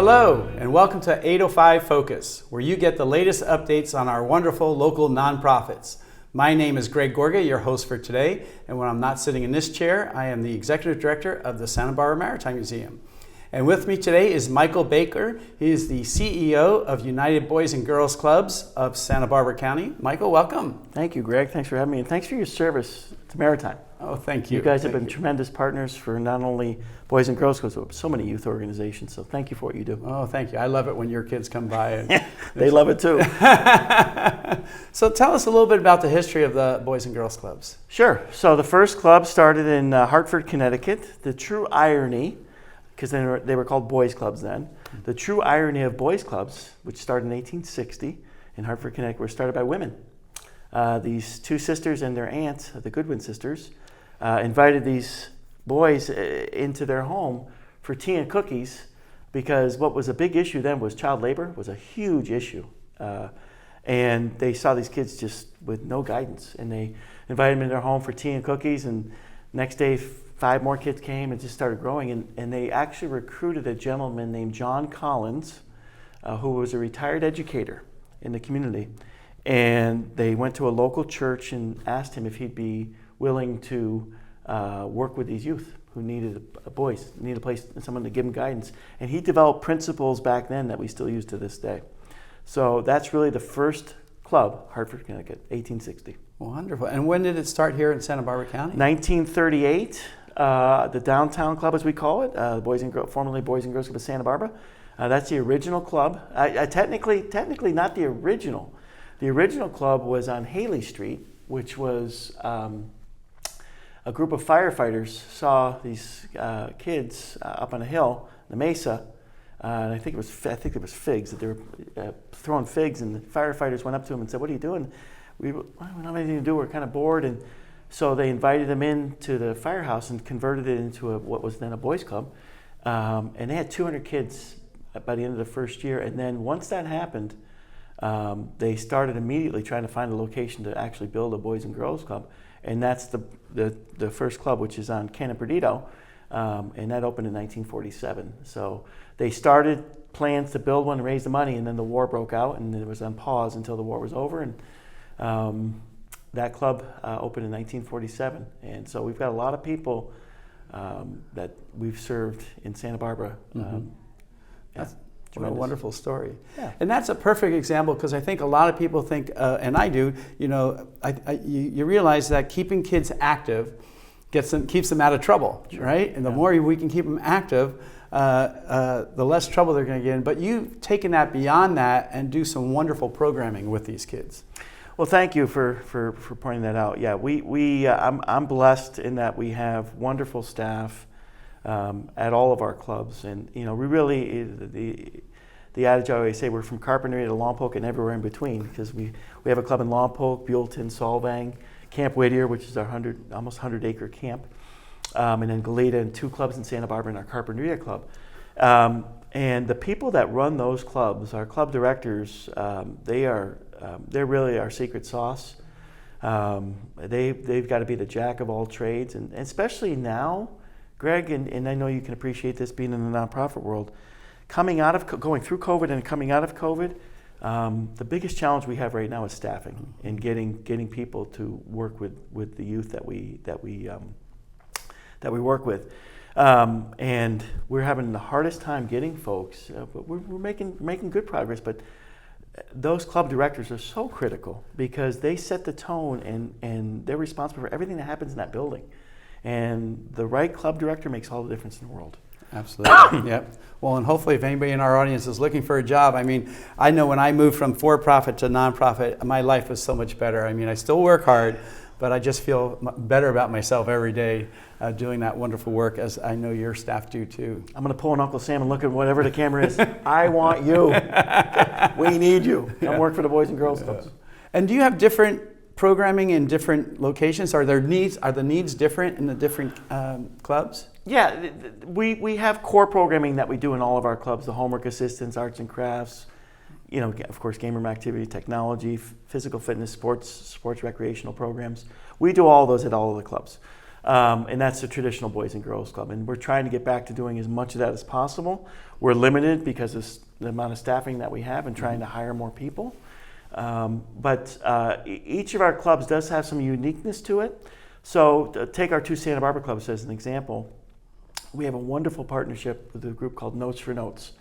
Hello, and welcome to 805 Focus, where you get the latest updates on our wonderful local nonprofits. My name is Greg Gorga, your host for today, and when I'm not sitting in this chair, I am the Executive Director of the Santa Barbara Maritime Museum. And with me today is Michael Baker. He is the CEO of United Boys and Girls Clubs of Santa Barbara County. Michael, welcome. Thank you, Greg. Thanks for having me, and thanks for your service to Maritime. Oh, thank you. You guys have been tremendous partners for not only Boys and Girls Clubs, but so many youth organizations, so thank you for what you do. Oh, thank you. I love it when your kids come by. And they love it too. So tell us a little bit about the history of the Boys and Girls Clubs. Sure. So the first club started in Hartford, Connecticut. The true irony, because they were called Boys Clubs then, the true irony of Boys Clubs, which started in 1860 in Hartford, Connecticut, were started by women. These two sisters and their aunt, the Goodwin sisters, invited these boys into their home for tea and cookies, because what was a big issue then was child labor was a huge issue. And they saw these kids just with no guidance, and they invited them in their home for tea and cookies, and next day 5 more kids came and just started growing, and they actually recruited a gentleman named John Collins, who was a retired educator in the community. And they went to a local church and asked him if he'd be willing to work with these youth who needed needed a place, someone to give them guidance. And he developed principles back then that we still use to this day. So that's really the first club, Hartford, Connecticut, 1860. Wonderful. And when did it start here in Santa Barbara County? 1938, the downtown club, as we call it, formerly Boys and Girls Club of Santa Barbara. That's the original club. Technically not the original. The original club was on Haley Street, which was a group of firefighters saw these kids up on a hill, the mesa, and I think it was figs that they were throwing figs, and the firefighters went up to them and said, "What are you doing?" We don't have anything to do. We're kind of bored, and so they invited them into the firehouse and converted it into what was then a boys' club, and they had 200 kids by the end of the first year. And then once that happened, they started immediately trying to find a location to actually build a Boys and Girls Club, and that's the first club, which is on Cannon Perdido, and that opened in 1947. So they started plans to build one and raise the money, and then the war broke out, and it was on pause until the war was over, and that club opened in 1947. And so we've got a lot of people that we've served in Santa Barbara. What a wonderful story. Yeah. And that's a perfect example, because I think a lot of people think, and I do, you realize that keeping kids active keeps them out of trouble, right? And the more we can keep them active, the less trouble they're going to get in. But you've taken that beyond that and do some wonderful programming with these kids. Well, thank you for pointing that out. Yeah, I'm blessed in that we have wonderful staff at all of our clubs, and we really, the adage I always say, we're from Carpinteria to Lompoc and everywhere in between, because we have a club in Lompoc, Buellton, Solvang, Camp Whittier, which is our almost 100-acre camp, and then Goleta, and 2 clubs in Santa Barbara, and our Carpinteria club. And the people that run those clubs, our club directors, they're really our secret sauce. They've got to be the jack of all trades, and especially now, Greg, and I know you can appreciate this being in the nonprofit world, going through COVID and coming out of COVID, the biggest challenge we have right now is staffing and getting people to work with the youth that we work with, and we're having the hardest time getting folks, but we're making good progress. But those club directors are so critical, because they set the tone, and they're responsible for everything that happens in that building. And the right club director makes all the difference in the world. Absolutely. Yep. Well, and hopefully if anybody in our audience is looking for a job, I know when I moved from for-profit to nonprofit, my life was so much better. I still work hard, but I just feel better about myself every day doing that wonderful work, as I know your staff do too. I'm going to pull an Uncle Sam and look at whatever the camera is. I want you. We need you. Come work for the Boys and Girls Clubs. And do you have different programming in different locations? Are the needs different in the different clubs? Yeah, we have core programming that we do in all of our clubs: the homework assistance, arts and crafts, of course, game room activity, technology, physical fitness, sports recreational programs. We do all those at all of the clubs. And that's the traditional Boys and Girls Club. And we're trying to get back to doing as much of that as possible. We're limited because of the amount of staffing that we have and trying to hire more people. But each of our clubs does have some uniqueness to it. So take our two Santa Barbara clubs as an example. We have a wonderful partnership with a group called Notes for Notes.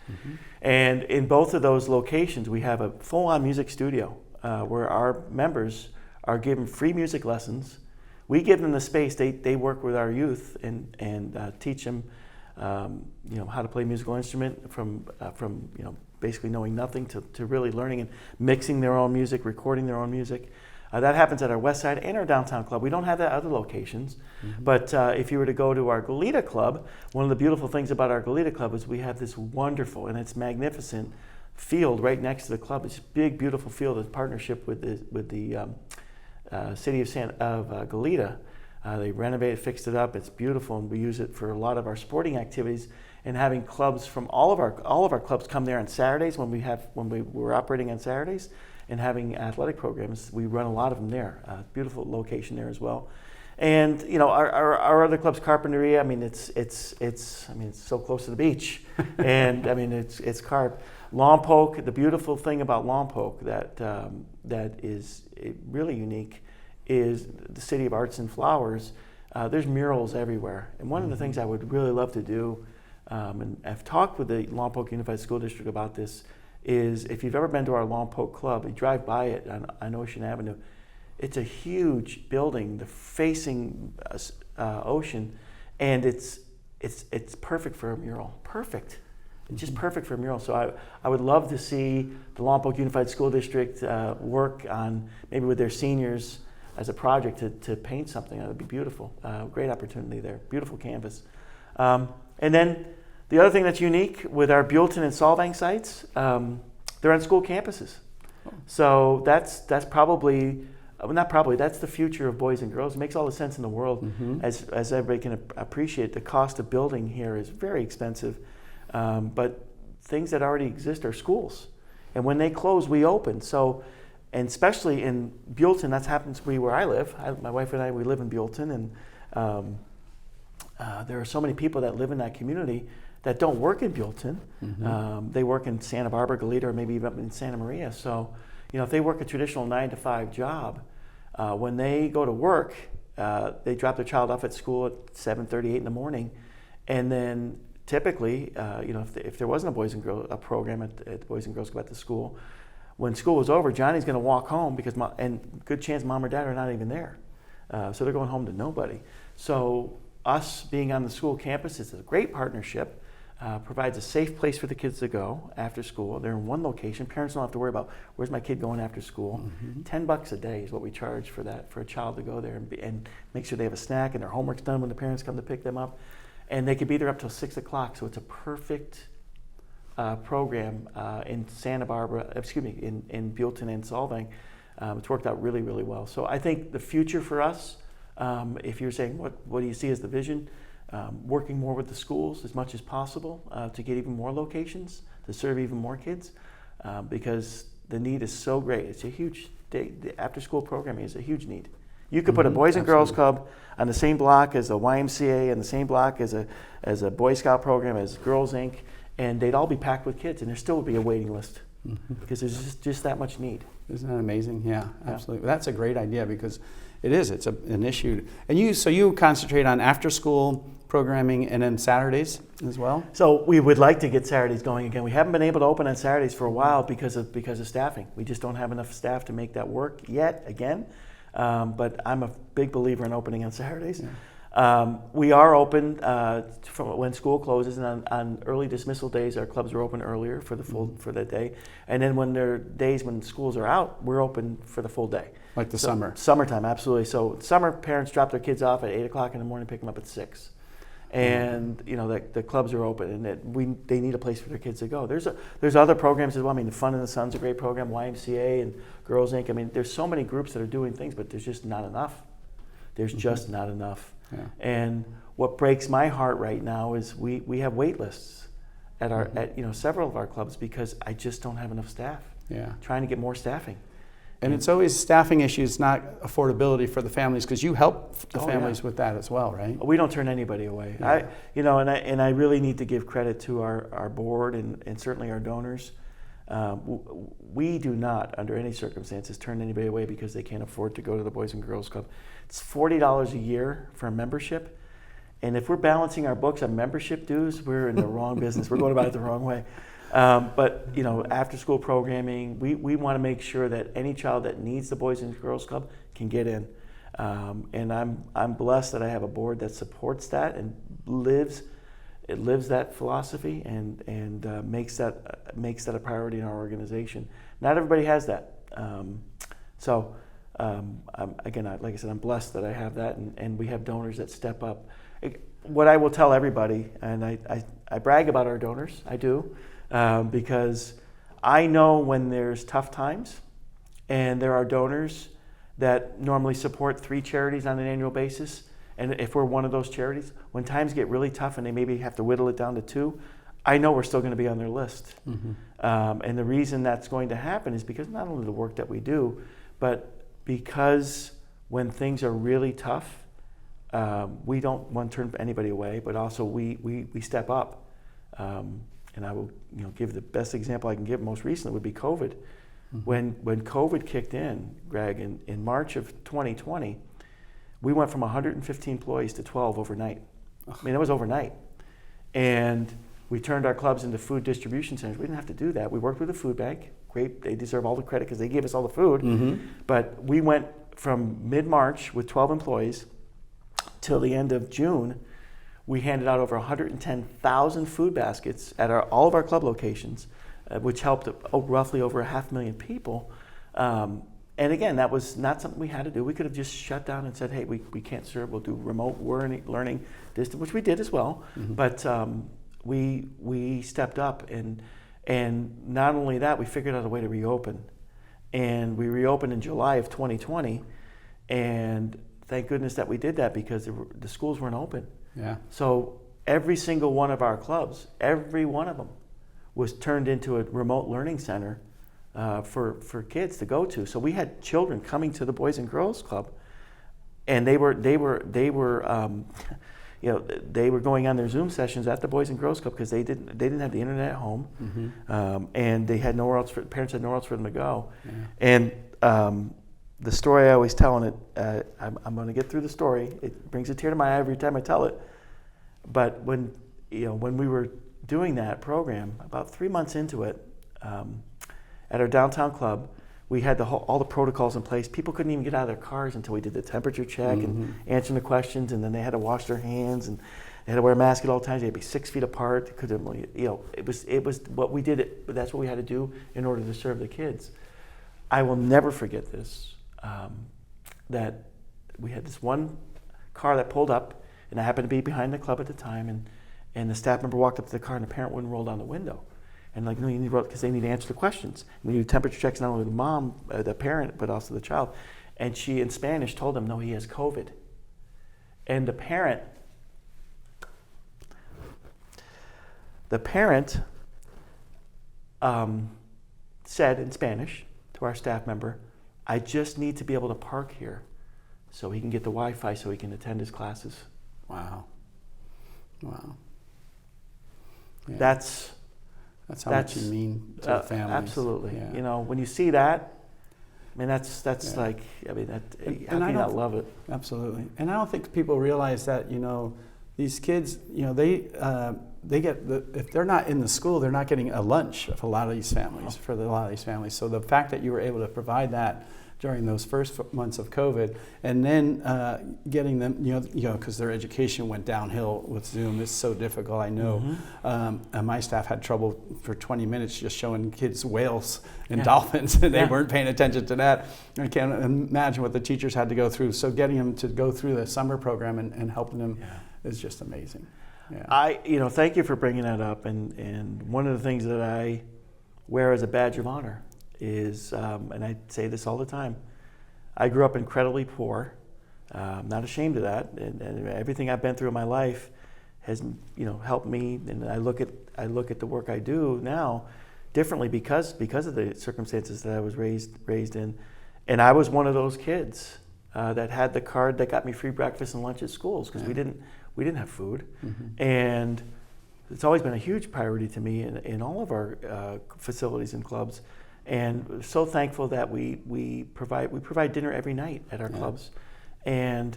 And in both of those locations, we have a full-on music studio where our members are given free music lessons. We give them the space. They work with our youth and teach them, how to play a musical instrument from basically knowing nothing to really learning and mixing their own music, recording their own music. That happens at our west side and our downtown club. We don't have that at other locations. But if you were to go to our Goleta club, one of the beautiful things about our Goleta club is we have this wonderful and it's magnificent field right next to the club. It's a big, beautiful field in partnership with the city of Goleta. They renovated, fixed it up. It's beautiful, and we use it for a lot of our sporting activities. And having clubs from all of our clubs come there on Saturdays when we were operating on Saturdays, and having athletic programs. We run a lot of them there. Beautiful location there as well. And our other clubs, Carpinteria. It's so close to the beach, and it's carp. Lompoc. The beautiful thing about Lompoc that is really unique is the City of Arts and Flowers. There's murals everywhere, and one of the things I would really love to do, and I've talked with the Lompoc Unified School District about this, is if you've ever been to our Lompoc Club, you drive by it on Ocean Avenue. It's a huge building facing ocean, and it's perfect for a mural. Perfect. It's just perfect for a mural. So I would love to see the Lompoc Unified School District work on, maybe with their seniors as a project, to paint something. That would be beautiful. Great opportunity there. Beautiful canvas. And then the other thing that's unique with our Buellton and Solvang sites, they're on school campuses. So that's probably, not probably, that's the future of Boys and Girls. It makes all the sense in the world. As everybody can appreciate, the cost of building here is very expensive. But things that already exist are schools. And when they close, we open. So, and especially in Buellton, that happens to be where I live. My wife and I, we live in Buellton, and there are so many people that live in that community that don't work in Buellton. They work in Santa Barbara, Goleta, or maybe even up in Santa Maria. So, if they work a traditional 9-to-5 job, when they go to work, they drop their child off at school at 7:30, 8 in the morning, and then typically, if there wasn't a Boys and Girls program at the Boys and Girls Club at the school, when school was over, Johnny's going to walk home because and good chance mom or dad are not even there, so they're going home to nobody. So us being on the school campus is a great partnership. Provides a safe place for the kids to go after school. They're in one location. Parents don't have to worry about where's my kid going after school. $10 a day is what we charge for a child to go there and make sure they have a snack and their homework's done when the parents come to pick them up. And they could be there up till 6 o'clock. So it's a perfect program in Santa Barbara, in Buellton and Solvang. It's worked out really, really well. So I think the future for us, if you're saying what do you see as the vision, working more with the schools as much as possible to get even more locations, to serve even more kids, because the need is so great. It's a huge day. The after-school programming is a huge need. You could put a Boys and Girls Club on the same block as a YMCA, and the same block as a Boy Scout program, as Girls Inc., and they'd all be packed with kids, and there still would be a waiting list because there's just that much need. Isn't that amazing? Yeah, absolutely. That's a great idea because it is. It's an issue. And you concentrate on after-school programming and then Saturdays as well? So we would like to get Saturdays going again. We haven't been able to open on Saturdays for a while because of staffing. We just don't have enough staff to make that work yet again. But I'm a big believer in opening on Saturdays. Yeah. We are open when school closes, and on early dismissal days, our clubs are open earlier for the full for that day. And then when there are days when schools are out, we're open for the full day. Like the summer. Summertime, absolutely. So summer, parents drop their kids off at 8 o'clock in the morning, pick them up at 6. And the clubs are open, and they need a place for their kids to go. There's other programs as well. I mean, the Fun in the Sun's a great program, YMCA and Girls Inc. I mean, there's so many groups that are doing things, but there's just not enough. There's just not enough. Yeah. And what breaks my heart right now is we have wait lists at several of our clubs because I just don't have enough staff. Yeah. Trying to get more staffing. And it's always staffing issues, not affordability for the families, because you help the families with that as well, right? We don't turn anybody away. Yeah. I really need to give credit to our board and certainly our donors. We do not, under any circumstances, turn anybody away because they can't afford to go to the Boys and Girls Club. It's $40 a year for a membership. And if we're balancing our books on membership dues, we're in the wrong business. We're going about it the wrong way. But after school programming, we want to make sure that any child that needs the Boys and Girls Club can get in. And I'm blessed that I have a board that supports that and lives that philosophy and makes that a priority in our organization. Not everybody has that. Again, like I said, I'm blessed that I have that, and we have donors that step up. What I will tell everybody, and I brag about our donors, I do, because I know when there's tough times, and there are donors that normally support 3 charities on an annual basis, and if we're one of those charities, when times get really tough and they maybe have to whittle it down to 2, I know we're still going to be on their list. Mm-hmm. And the reason that's going to happen is because not only the work that we do, but because when things are really tough, we don't want to turn anybody away, but also we step up. And I will give the best example I can give most recently would be COVID. Mm-hmm. When COVID kicked in, Greg, in March of 2020, we went from 115 employees to 12 overnight. I mean, it was overnight. And we turned our clubs into food distribution centers. We didn't have to do that. We worked with the food bank. Great, they deserve all the credit because they gave us all the food. Mm-hmm. But we went from mid-March with 12 employees till the end of June. We handed out over 110,000 food baskets at all of our club locations, which helped roughly over 500,000 people. And again, that was not something we had to do. We could have just shut down and said, hey, we can't serve, we'll do remote learning distance, which we did as well. Mm-hmm. But we stepped up, and not only that, we figured out a way to reopen. And we reopened in July of 2020, and thank goodness that we did that because the schools weren't open. Yeah. So every single one of our clubs, every one of them, was turned into a remote learning center for kids to go to. So we had children coming to the Boys and Girls Club, and they were going on their Zoom sessions at the Boys and Girls Club because they didn't have the internet at home, mm-hmm. And they had nowhere else. Parents had nowhere else for them to go, yeah. And the story I always tell, and I'm going to get through the story. It brings a tear to my eye every time I tell it. But when we were doing that program, about 3 months into it, at our downtown club, we had all the protocols in place. People couldn't even get out of their cars until we did the temperature check, mm-hmm. and answering the questions, and then they had to wash their hands, and they had to wear a mask at all times. They had to be 6 feet apart. It was what we did. But that's what we had to do in order to serve the kids. I will never forget this. That we had this one car that pulled up, and I happened to be behind the club at the time, and the staff member walked up to the car, and the parent wouldn't roll down the window. And no, you need to roll, because they need to answer the questions. We do temperature checks not only with the mom, the parent, but also the child. And she, in Spanish, told him, no, he has COVID. And the parent said in Spanish to our staff member, I just need to be able to park here so he can get the Wi-Fi so he can attend his classes. Wow. Yeah. That's how much you mean to the families. Absolutely. Yeah. When you see that, I mean, that's yeah. Like, I mean, how can you not love it? Absolutely. And I don't think people realize that, these kids, they get if they're not in the school, they're not getting a lunch for a lot of these families. So the fact that you were able to provide that during those first months of COVID, and then getting them, because their education went downhill with Zoom, is so difficult. I know, mm-hmm. And my staff had trouble for 20 minutes just showing kids whales and yeah. dolphins, and they weren't paying attention to that. I can't imagine what the teachers had to go through. So getting them to go through the summer program and helping them is just amazing. Yeah. Thank you for bringing that up. And one of the things that I wear as a badge of honor is, and I say this all the time, I grew up incredibly poor. I'm not ashamed of that, and everything I've been through in my life has, helped me. And I look at the work I do now differently because of the circumstances that I was raised in. And I was one of those kids that had the card that got me free breakfast and lunch at schools because we didn't have food. And it's always been a huge priority to me in all of our facilities and clubs. And so thankful that we provide dinner every night at our clubs. And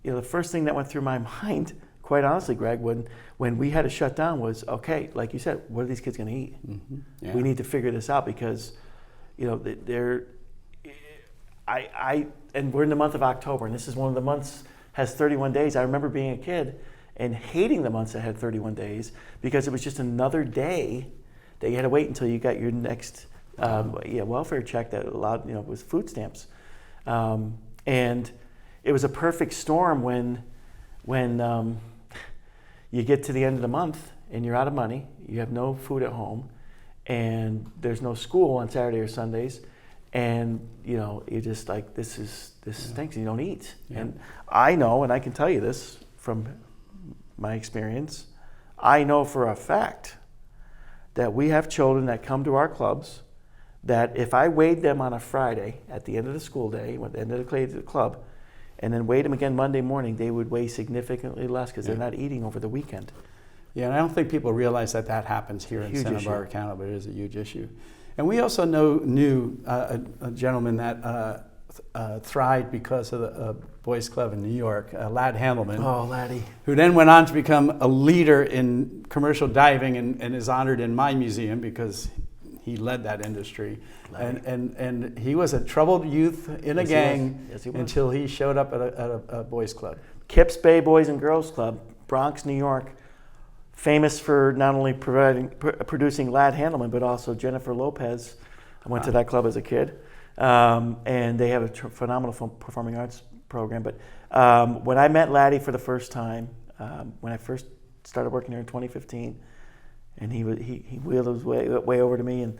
the first thing that went through my mind, quite honestly, Greg, when we had to shut down was, okay, like you said, what are these kids going to eat? We need to figure this out because, and we're in the month of October, and this is one of the months has 31 days. I remember being a kid and hating the months that had 31 days because it was just another day that you had to wait until you got your next welfare check that allowed, was food stamps. And it was a perfect storm when you get to the end of the month and you're out of money, you have no food at home, and there's no school on Saturday or Sundays, and you're just like, this stinks, and you don't eat. And I know, and I can tell you this from my experience, I know for a fact that we have children that come to our clubs that if I weighed them on a Friday at the end of the school day, at the end of the club, and then weighed them again Monday morning, they would weigh significantly less because they're not eating over the weekend. Yeah, and I don't think people realize that happens here in Santa Barbara County, but it is a huge issue. And we also knew a gentleman that thrived because of the Boys Club in New York, Lad Handelman. Oh, Laddie. Who then went on to become a leader in commercial diving and is honored in my museum because he led that industry. And he was a troubled youth in a gang until he showed up at a boys club. Kips Bay Boys and Girls Club, Bronx, New York, famous for not only producing Lad Handelman, but also Jennifer Lopez. I went to that club as a kid. And they have a phenomenal performing arts program. But when I met Laddie for the first time, when I first started working here in 2015, and he wheeled his way over to me and,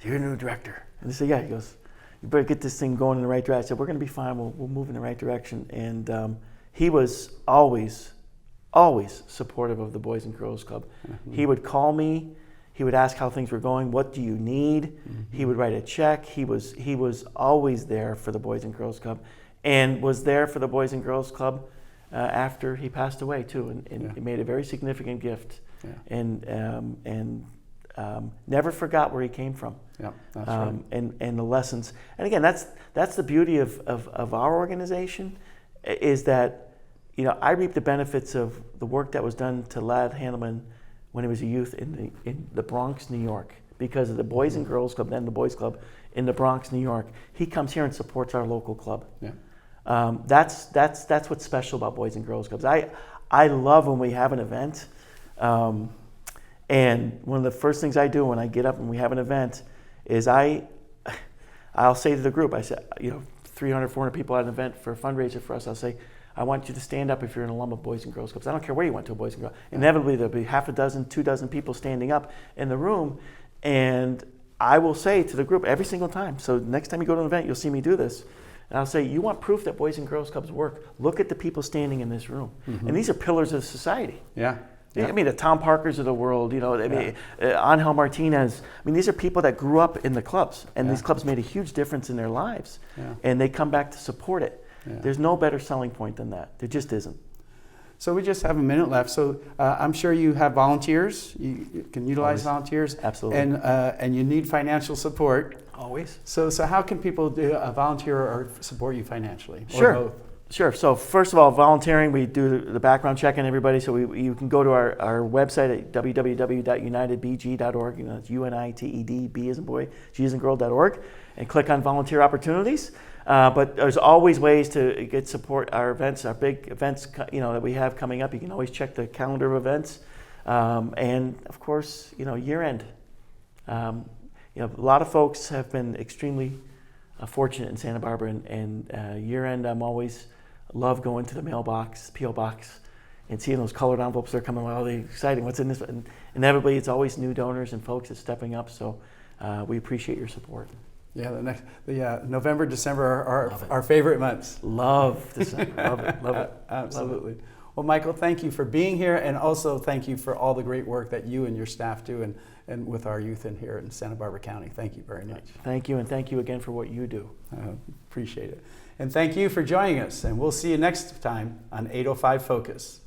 "You're a new director." And I said, "Yeah." He goes, "You better get this thing going in the right direction." I said, "We're going to be fine. We'll move in the right direction." And he was always supportive of the Boys and Girls Club. He would call me. He would ask how things were going. What do you need? He would write a check. He was always there for the Boys and Girls Club, and was there for the Boys and Girls Club after he passed away too. And he made a very significant gift, and never forgot where he came from. Yeah, that's right. And the lessons. And again, that's the beauty of our organization, is that I reap the benefits of the work that was done to Lad Handelman when he was a youth in the Bronx, New York, because of the Boys and Girls Club, then the Boys Club in the Bronx, New York. He comes here and supports our local club. Yeah. That's what's special about Boys and Girls Clubs. I love when we have an event, and one of the first things I do when I get up and we have an event is I'll say to the group, I say, 300, 400 people at an event for a fundraiser for us, I'll say, "I want you to stand up if you're an alum of Boys and Girls Clubs. I don't care where you went to a Boys and Girls. Inevitably, there'll be half a dozen, 2 dozen people standing up in the room, and I will say to the group every single time, so next time you go to an event, you'll see me do this, and I'll say, "You want proof that Boys and Girls Clubs work? Look at the people standing in this room." And these are pillars of society. Yeah. I mean, the Tom Parkers of the world, Angel Martinez. I mean, these are people that grew up in the clubs, and these clubs made a huge difference in their lives, and they come back to support it. Yeah. There's no better selling point than that. There just isn't. So we just have a minute left. So I'm sure you have volunteers. You can utilize volunteers. Absolutely. And you need financial support. Always. So how can people volunteer or support you financially? Sure. Or both? Sure. So first of all, volunteering, we do the background check on everybody. So you can go to our website at www.unitedbg.org. It's UNITED, B as in boy, G as in girl.org, and click on volunteer opportunities. But there's always ways to get support our events, our big events, that we have coming up. You can always check the calendar of events, and of course, year end. A lot of folks have been extremely fortunate in Santa Barbara, and year end, I'm always love going to the mailbox, PO box, and seeing those colored envelopes. They're coming, oh, they're exciting. What's in this? And inevitably, it's always new donors and folks that's stepping up. So we appreciate your support. Yeah, November, December are our favorite months. Love December. Love it. Absolutely. Love it. Well, Michael, thank you for being here, and also thank you for all the great work that you and your staff do and with our youth in here in Santa Barbara County. Thank you very much. Thank you, and thank you again for what you do. Appreciate it. And thank you for joining us, and we'll see you next time on 805 Focus.